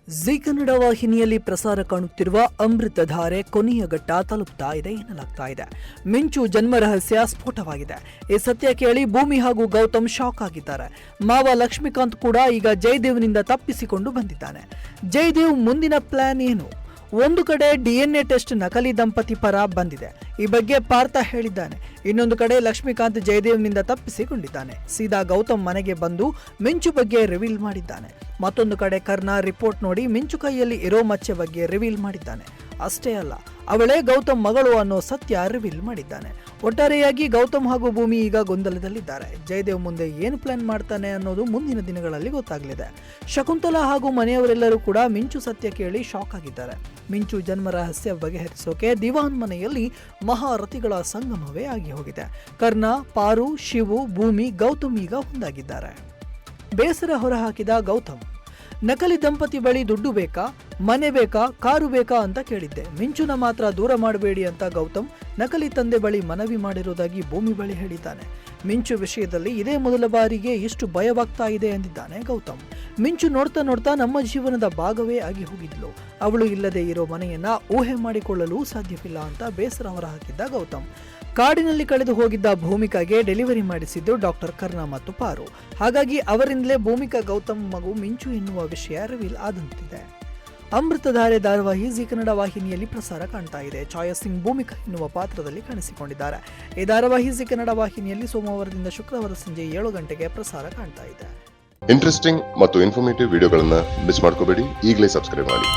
G Kannada ವಾಹಿನಿಯಲ್ಲಿ ಪ್ರಸಾರ ಕಾಣುತ್ತಿರುವ ಅಮೃತಧಾರೆ ಕೊನೆಯ ಘಟ್ಟ ತಲುಪ್ತಾ ಇದೆ ಎನ್ನಲಾಗ್ತಾ ಇದೆ. ಮಿಂಚು ಜನ್ಮ ರಹಸ್ಯ ಸ್ಫೋಟವಾಗಿದೆ. ಈ ಸತ್ಯ ಕೇಳಿ ಭೂಮಿ ಹಾಗೂ ಗೌತಮ್ ಶಾಕ್ ಆಗಿದ್ದಾರೆ. ಮಾವ ಲಕ್ಷ್ಮೀಕಾಂತ್ ಕೂಡ ಈಗ ಜಯದೇವ್ನಿಂದ ತಪ್ಪಿಸಿಕೊಂಡು ಬಂದಿದ್ದಾನೆ. ಜಯದೇವ್ ಮುಂದಿನ ಪ್ಲಾನ್ ಏನು? ಒಂದು ಕಡೆ DNA ಟೆಸ್ಟ್ ನಕಲಿ ದಂಪತಿ ಪರ ಬಂದಿದೆ. ಈ ಬಗ್ಗೆ ಪಾರ್ಥ ಹೇಳಿದ್ದಾನೆ. ಇನ್ನೊಂದು ಕಡೆ ಲಕ್ಷ್ಮೀಕಾಂತ್ ಜಯದೇವ್ನಿಂದ ತಪ್ಪಿಸಿಕೊಂಡಿದ್ದಾನೆ. ಸೀದಾ ಗೌತಮ್ ಮನೆಗೆ ಬಂದು ಮಿಂಚು ಬಗ್ಗೆ ರಿವೀಲ್ ಮಾಡಿದ್ದಾನೆ. ಮತ್ತೊಂದು ಕಡೆ ಕರ್ಣ ರಿಪೋರ್ಟ್ ನೋಡಿ ಮಿಂಚು ಕೈಯಲ್ಲಿ ಇರೋ ಮಚ್ಚೆ ಬಗ್ಗೆ ರಿವೀಲ್ ಮಾಡಿದ್ದಾನೆ. ಅಷ್ಟೇ ಅಲ್ಲ, ಅವಳೇ ಗೌತಮ್ ಮಗಳು ಅನ್ನೋ ಸತ್ಯ ರಿವೀಲ್ ಮಾಡಿದ್ದಾನೆ. ಒಟ್ಟಾರೆಯಾಗಿ ಗೌತಮ್ ಹಾಗೂ ಭೂಮಿ ಈಗ ಗೊಂದಲದಲ್ಲಿದ್ದಾರೆ. ಜಯದೇವ್ ಮುಂದೆ ಏನು ಪ್ಲಾನ್ ಮಾಡ್ತಾನೆ ಅನ್ನೋದು ಮುಂದಿನ ದಿನಗಳಲ್ಲಿ ಗೊತ್ತಾಗಲಿದೆ. ಶಕುಂತಲಾ ಹಾಗೂ ಮನೆಯವರೆಲ್ಲರೂ ಕೂಡ ಮಿಂಚು ಸತ್ಯ ಕೇಳಿ ಶಾಕ್ ಆಗಿದ್ದಾರೆ. ಮಿಂಚು ಜನ್ಮ ರಹಸ್ಯ ಬಗೆಹರಿಸೋಕೆ ದಿವಾನ್ ಮನೆಯಲ್ಲಿ ಮಹಾರಥಿಗಳ ಸಂಗಮವೇ ಆಗಿ ಹೋಗಿದೆ. ಕರ್ಣ, ಪಾರು, ಶಿವು, ಭೂಮಿ, ಗೌತಮ್ ಈಗ ಒಂದಾಗಿದ್ದಾರೆ. ಬೇಸರ ಹೊರಹಾಕಿದ ಗೌತಮ್, ನಕಲಿ ದಂಪತಿ ಬಳಿ ದುಡ್ಡು ಬೇಕಾ, ಮನೆ ಬೇಕಾ, ಕಾರು ಬೇಕಾ ಅಂತ ಕೇಳಿದ್ದೆ. ಮಿಂಚುನ ಮಾತ್ರ ದೂರ ಮಾಡಬೇಡಿ ಅಂತ ಗೌತಮ್ ನಕಲಿ ತಂದೆ ಬಳಿ ಮನವಿ ಮಾಡಿರುವುದಾಗಿ ಭೂಮಿ ಬಳಿ ಹೇಳಿದ್ದಾನೆ. ಮಿಂಚು ವಿಷಯದಲ್ಲಿ ಇದೇ ಮೊದಲ ಬಾರಿಗೆ ಇಷ್ಟು ಭಯವಾಗ್ತಾ ಇದೆ ಎಂದಿದ್ದಾನೆ ಗೌತಮ್. ಮಿಂಚು ನೋಡ್ತಾ ನೋಡ್ತಾ ನಮ್ಮ ಜೀವನದ ಭಾಗವೇ ಆಗಿ ಹೋಗಿದ್ಲು. ಅವಳು ಇಲ್ಲದೆ ಇರೋ ಮನೆಯನ್ನ ಊಹೆ ಮಾಡಿಕೊಳ್ಳಲು ಸಾಧ್ಯವಿಲ್ಲ ಅಂತ ಬೇಸರ ಹೊರಹಾಕಿದ್ದ ಗೌತಮ್. ಕಾಡಿನಲ್ಲಿ ಕಳೆದು ಹೋಗಿದ್ದ ಭೂಮಿಕಾಗೆ ಡೆಲಿವರಿ ಮಾಡಿಸಿದ್ದು ಡಾಕ್ಟರ್ ಕರ್ಣ ಮತ್ತು ಪಾರು. ಹಾಗಾಗಿ ಅವರಿಂದಲೇ ಭೂಮಿಕಾ ಗೌತಮ್ ಮಗು ಮಿಂಚು ಎನ್ನುವ ವಿಷಯ ರಿವೀಲ್ ಆದಂತಿದೆ. ಅಮೃತಧಾರೆ ಧಾರಾವಾಹಿ ಜಿ ಕನ್ನಡ ವಾಹಿನಿಯಲ್ಲಿ ಪ್ರಸಾರ ಕಾಣ್ತಾ ಇದೆ. ಛಾಯಾ ಸಿಂಗ್ ಭೂಮಿಕಾ ಎನ್ನುವ ಪಾತ್ರದಲ್ಲಿ ಕಾಣಿಸಿಕೊಂಡಿದ್ದಾರೆ. ಈ ಧಾರಾವಾಹಿ ಜಿ ಕನ್ನಡ ವಾಹಿನಿಯಲ್ಲಿ ಸೋಮವಾರದಿಂದ ಶುಕ್ರವಾರ ಸಂಜೆ 7 ಗಂಟೆಗೆ ಪ್ರಸಾರ ಕಾಣ್ತಾ ಇದೆ. ಇಂಟ್ರೆಸ್ಟಿಂಗ್ ಮತ್ತು ಇನ್ಫಾರ್ಮೇಟಿವ್ ವಿಡಿಯೋಗಳನ್ನ ಮಿಸ್ ಮಾಡ್ಕೋಬೇಡಿ. ಈಗಲೇ ಸಬ್ಸ್ಕ್ರೈಬ್ ಮಾಡಿ.